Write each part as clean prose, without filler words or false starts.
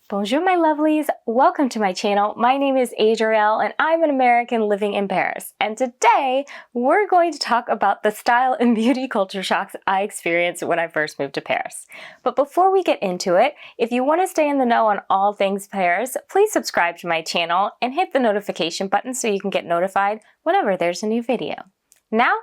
Bonjour my lovelies, welcome to my channel. My name is Adrielle and I'm an American living in Paris. And today we're going to talk about the style and beauty culture shocks I experienced when I first moved to Paris. But before we get into it, if you want to stay in the know on all things Paris, please subscribe to my channel and hit the notification button so you can get notified whenever there's a new video. Now,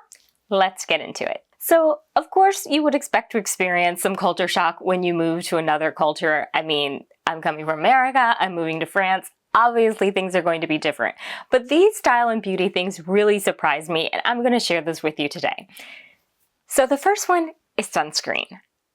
let's get into it. So, of course, you would expect to experience some culture shock when you move to another culture. I mean, I'm coming from America, I'm moving to France. Obviously, things are going to be different. But these style and beauty things really surprised me, and I'm going to share this with you today. So the first one is sunscreen.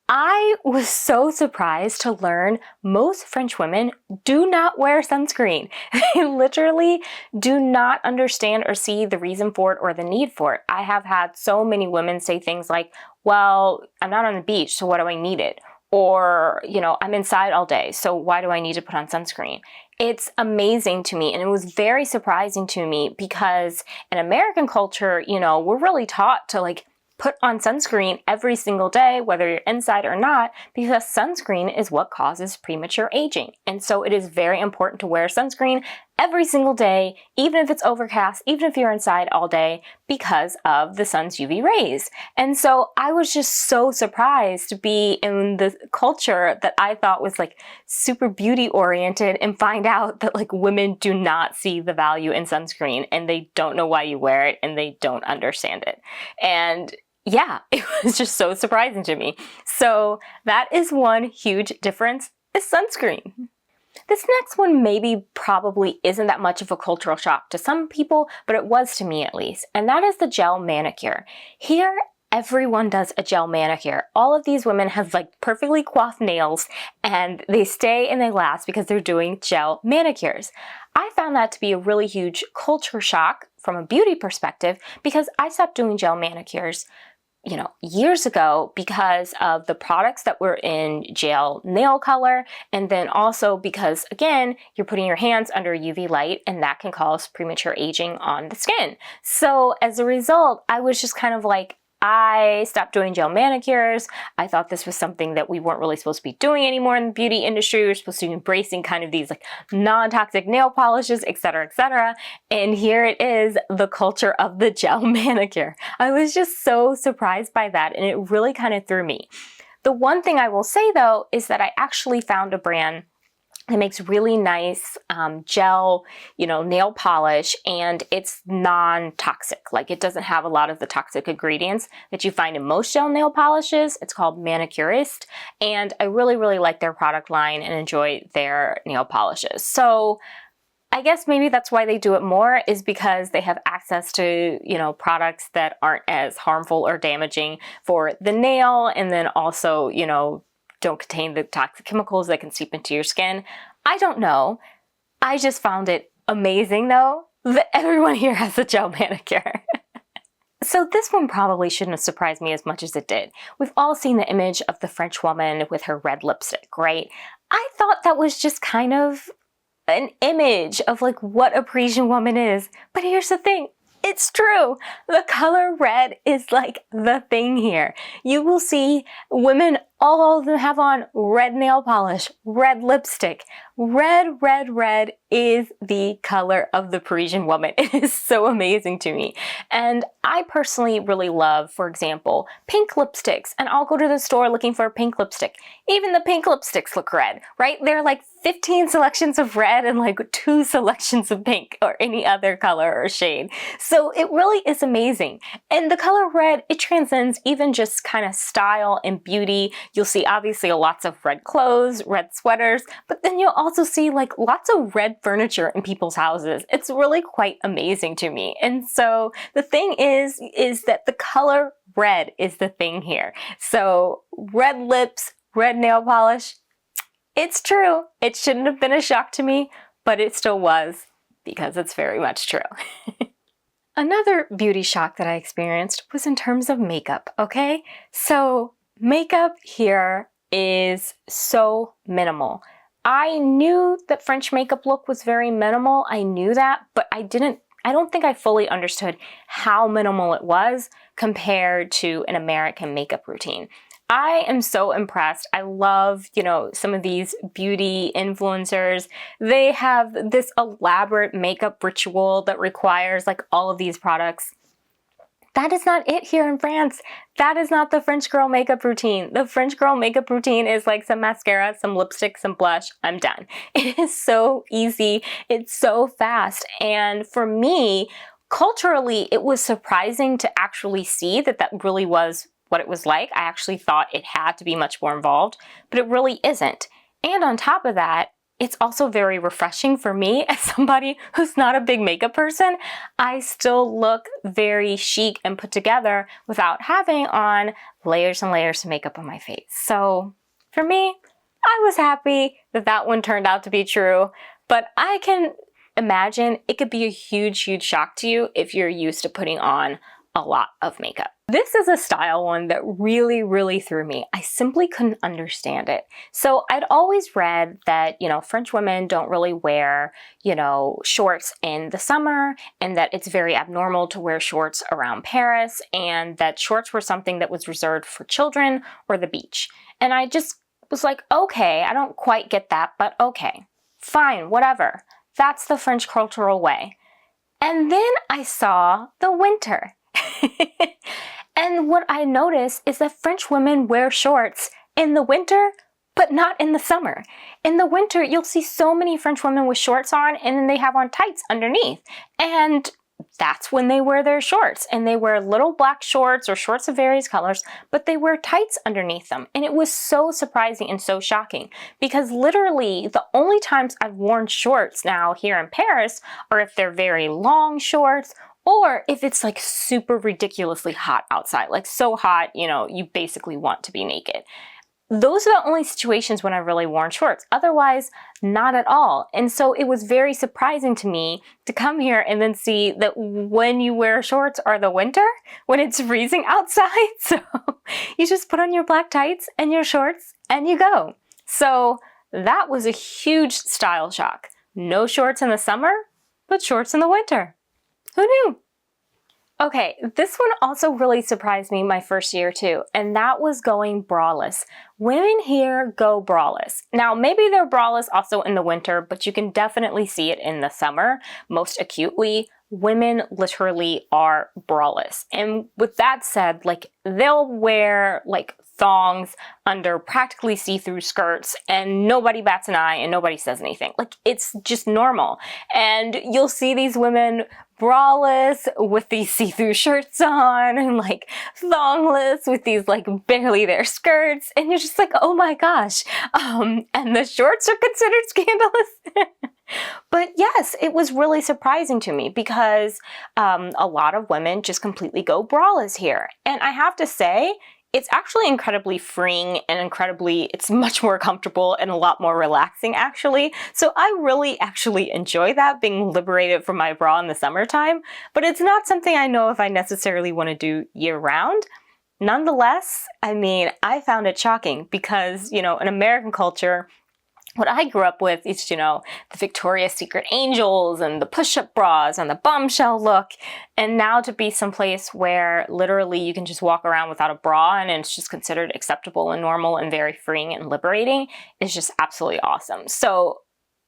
I was so surprised to learn most French women do not wear sunscreen. They literally do not understand or see the reason for it or the need for it. I have had so many women say things like, well, I'm not on the beach, so what do I need it? Or, I'm inside all day, so why do I need to put on sunscreen? It's amazing to me, and it was very surprising to me because in American culture, we're really taught to put on sunscreen every single day, whether you're inside or not, because sunscreen is what causes premature aging. And so it is very important to wear sunscreen every single day, even if it's overcast, even if you're inside all day, because of the sun's UV rays. And so I was just so surprised to be in the culture that I thought was super beauty oriented and find out that women do not see the value in sunscreen and they don't know why you wear it and they don't understand it. And yeah, it was just so surprising to me. So that is one huge difference, is sunscreen. This next one probably isn't that much of a cultural shock to some people, but it was to me at least, and that is the gel manicure. Here, everyone does a gel manicure. All of these women have perfectly coiffed nails and they stay and they last because they're doing gel manicures. I found that to be a really huge culture shock from a beauty perspective because I stopped doing gel manicures years ago because of the products that were in gel nail color, and then also because, again, you're putting your hands under UV light and that can cause premature aging on the skin. So as a result, I was just kind of I stopped doing gel manicures. I thought this was something that we weren't really supposed to be doing anymore in the beauty industry. We were supposed to be embracing kind of these non-toxic nail polishes, etc., etc. And here it is, the culture of the gel manicure. I was just so surprised by that, and it really kind of threw me. The one thing I will say though is that I actually found a brand that makes really nice gel, nail polish, and it's non-toxic. It doesn't have a lot of the toxic ingredients that you find in most gel nail polishes. It's called Manicurist, and I really, really like their product line and enjoy their nail polishes. So I guess maybe that's why they do it more, is because they have access to, products that aren't as harmful or damaging for the nail, and then also, don't contain the toxic chemicals that can seep into your skin. I don't know. I just found it amazing though that everyone here has a gel manicure. So this one probably shouldn't have surprised me as much as it did. We've all seen the image of the French woman with her red lipstick, right? I thought that was just kind of an image of what a Parisian woman is. But here's the thing. It's true. The color red is the thing here. You will see women, all of them have on red nail polish, red lipstick. Red, red, red is the color of the Parisian woman. It is so amazing to me. And I personally really love, for example, pink lipsticks. And I'll go to the store looking for a pink lipstick. Even the pink lipsticks look red, right? There are 15 selections of red and 2 selections of pink or any other color or shade. So it really is amazing. And the color red, it transcends even just kind of style and beauty. You'll see obviously lots of red clothes, red sweaters, but then you'll also see lots of red furniture in people's houses. It's really quite amazing to me. And so the thing is that the color red is the thing here. So red lips, red nail polish, it's true. It shouldn't have been a shock to me, but it still was because it's very much true. Another beauty shock that I experienced was in terms of makeup, okay? So makeup here is so minimal. I knew that French makeup look was very minimal. I knew that, but I don't think I fully understood how minimal it was compared to an American makeup routine. I am so impressed. I love, some of these beauty influencers. They have this elaborate makeup ritual that requires like all of these products. That is not it here in France. That is not the French girl makeup routine. The French girl makeup routine is like some mascara, some lipstick, some blush, I'm done. It is so easy. It's so fast. And for me, culturally, it was surprising to actually see that that really was what it was like. I actually thought it had to be much more involved, but it really isn't. And on top of that, it's also very refreshing for me as somebody who's not a big makeup person. I still look very chic and put together without having on layers and layers of makeup on my face. So for me, I was happy that that one turned out to be true, but I can imagine it could be a huge, huge shock to you if you're used to putting on a lot of makeup. This is a style one that really, really threw me. I simply couldn't understand it. So I'd always read that, French women don't really wear, shorts in the summer, and that it's very abnormal to wear shorts around Paris, and that shorts were something that was reserved for children or the beach. And I just was like, okay, I don't quite get that, but okay, fine, whatever. That's the French cultural way. And then I saw the winter. And what I noticed is that French women wear shorts in the winter, but not in the summer. In the winter, you'll see so many French women with shorts on, and then they have on tights underneath. And that's when they wear their shorts. And they wear little black shorts or shorts of various colors, but they wear tights underneath them. And it was so surprising and so shocking, because literally the only times I've worn shorts now here in Paris are if they're very long shorts, or if it's like super ridiculously hot outside, like so hot, you basically want to be naked. Those are the only situations when I've really worn shorts. Otherwise, not at all. And so it was very surprising to me to come here and then see that when you wear shorts are the winter, when it's freezing outside. So you just put on your black tights and your shorts and you go. So that was a huge style shock. No shorts in the summer, but shorts in the winter. Who knew? Okay, this one also really surprised me my first year too, and that was going braless. Women here go braless. Now, maybe they're braless also in the winter, but you can definitely see it in the summer most acutely. Women literally are braless. And with that said, like, they'll wear like thongs under practically see-through skirts and nobody bats an eye and nobody says anything. Like, it's just normal. And you'll see these women braless with these see-through shirts on and like thongless with these like barely there skirts, and you're just like, oh my gosh. And the shorts are considered scandalous. But yes, it was really surprising to me because a lot of women just completely go braless here. And I have to say, it's actually incredibly freeing and it's much more comfortable and a lot more relaxing actually. So I really actually enjoy that, being liberated from my bra in the summertime, but it's not something I know if I necessarily want to do year round. Nonetheless, I mean, I found it shocking because, in American culture, what I grew up with is, the Victoria's Secret angels and the push-up bras and the bombshell look. And now to be someplace where literally you can just walk around without a bra and it's just considered acceptable and normal and very freeing and liberating is just absolutely awesome. So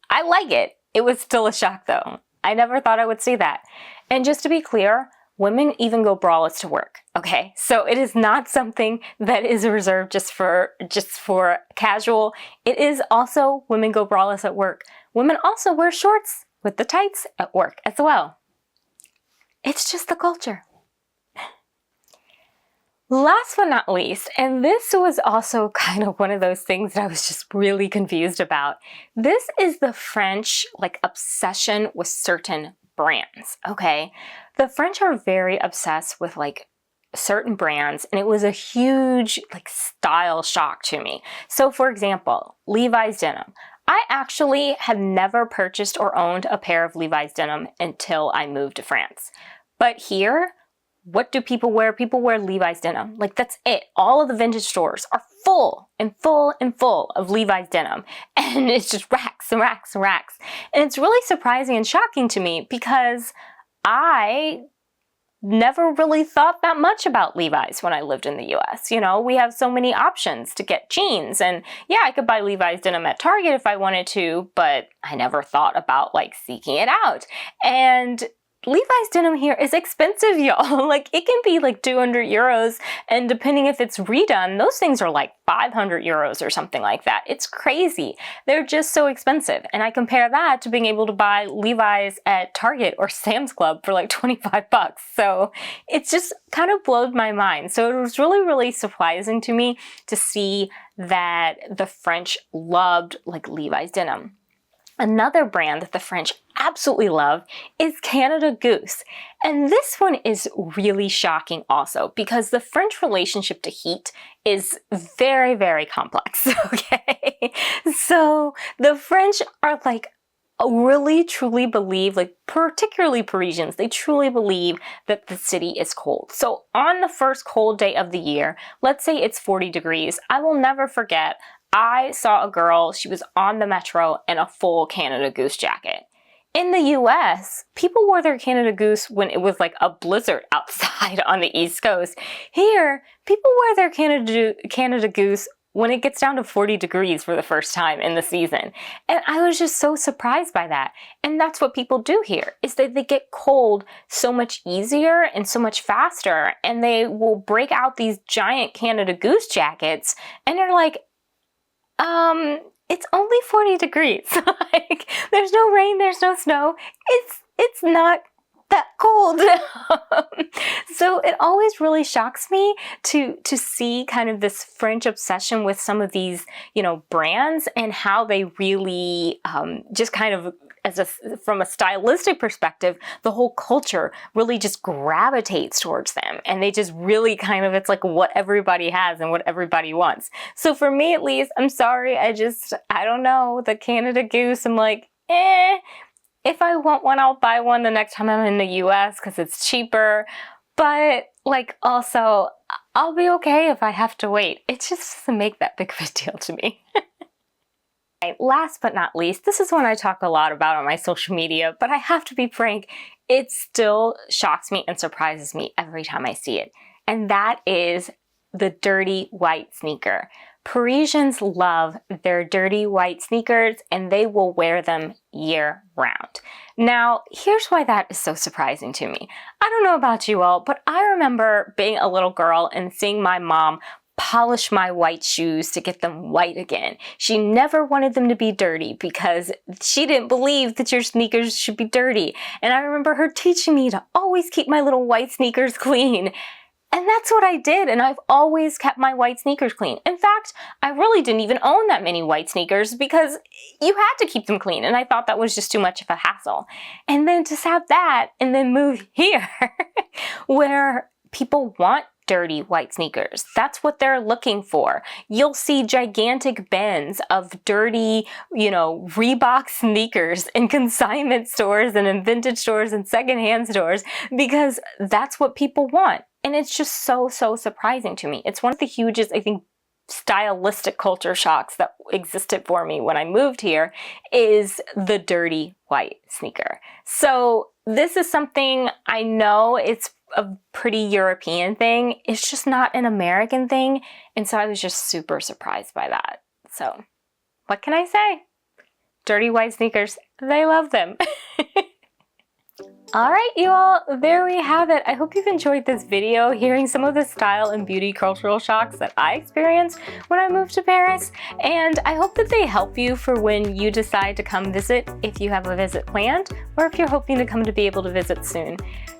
I like it. It was still a shock though. I never thought I would see that. And just to be clear, women even go braless to work, okay? So it is not something that is reserved just for casual. It is also women go braless at work. Women also wear shorts with the tights at work as well. It's just the culture. Last but not least, and this was also kind of one of those things that I was just really confused about. This is the French obsession with certain brands, okay? The French are very obsessed with certain brands, and it was a huge style shock to me. So for example, Levi's denim. I actually had never purchased or owned a pair of Levi's denim until I moved to France. But here, what do people wear? People wear Levi's denim. That's it. All of the vintage stores are full and full and full of Levi's denim. And it's just racks and racks and racks. And it's really surprising and shocking to me because I never really thought that much about Levi's when I lived in the US. You know, we have so many options to get jeans, and yeah, I could buy Levi's denim at Target if I wanted to, but I never thought about like seeking it out. And Levi's denim here is expensive, y'all. Like, it can be like 200 euros, and depending if it's redone, those things are like 500 euros or something like that. It's crazy. They're just so expensive. And I compare that to being able to buy Levi's at Target or Sam's Club for like 25 bucks. So it's just kind of blows my mind. So it was really, really surprising to me to see that the French loved like Levi's denim. Another brand that the French absolutely love is Canada Goose. And this one is really shocking also, because the French relationship to heat is very, very complex, okay? So the French are like, really truly believe, like particularly Parisians, they truly believe that the city is cold. So on the first cold day of the year, let's say it's 40 degrees, I will never forget, I saw a girl, she was on the metro in a full Canada Goose jacket. In the US, people wore their Canada Goose when it was like a blizzard outside on the East Coast. Here, people wear their Canada Goose when it gets down to 40 degrees for the first time in the season. And I was just so surprised by that. And that's what people do here, is that they get cold so much easier and so much faster, and they will break out these giant Canada Goose jackets, and they're like, it's only 40 degrees. Like, there's no rain, there's no snow. It's not that cold. So it always really shocks me to see kind of this French obsession with some of these, you know, brands, and how they really just kind of, from a stylistic perspective, the whole culture really just gravitates towards them, and they just really kind of, it's like what everybody has and what everybody wants. So for me at least, I'm sorry, I don't know, the Canada Goose, I'm like, if I want one, I'll buy one the next time I'm in the US because it's cheaper, but like also, I'll be okay if I have to wait. It just doesn't make that big of a deal to me. Last but not least, this is one I talk a lot about on my social media, but I have to be frank, it still shocks me and surprises me every time I see it. And that is the dirty white sneaker. Parisians love their dirty white sneakers, and they will wear them year round. Now, here's why that is so surprising to me. I don't know about you all, but I remember being a little girl and seeing my mom polish my white shoes to get them white again. She never wanted them to be dirty because she didn't believe that your sneakers should be dirty. And I remember her teaching me to always keep my little white sneakers clean. And that's what I did, and I've always kept my white sneakers clean. In fact, I really didn't even own that many white sneakers because you had to keep them clean, and I thought that was just too much of a hassle. And then to have that and then move here where people want dirty white sneakers. That's what they're looking for. You'll see gigantic bins of dirty, you know, Reebok sneakers in consignment stores and in vintage stores and secondhand stores because that's what people want. And it's just so, so surprising to me. It's one of the hugest, I think, stylistic culture shocks that existed for me when I moved here is the dirty white sneaker. So this is something I know it's a pretty European thing. It's just not an American thing. And so I was just super surprised by that. So what can I say? Dirty white sneakers, they love them. Alright you all, there we have it. I hope you've enjoyed this video, hearing some of the style and beauty cultural shocks that I experienced when I moved to Paris, and I hope that they help you for when you decide to come visit, if you have a visit planned, or if you're hoping to come to be able to visit soon.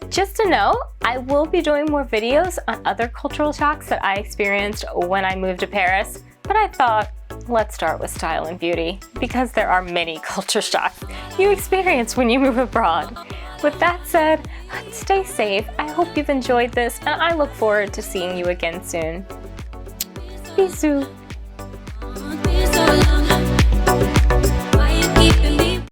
Just to know, I will be doing more videos on other cultural shocks that I experienced when I moved to Paris, but I thought, let's start with style and beauty, because there are many culture shocks you experience when you move abroad. With that said, stay safe. I hope you've enjoyed this, and I look forward to seeing you again soon. Bisous.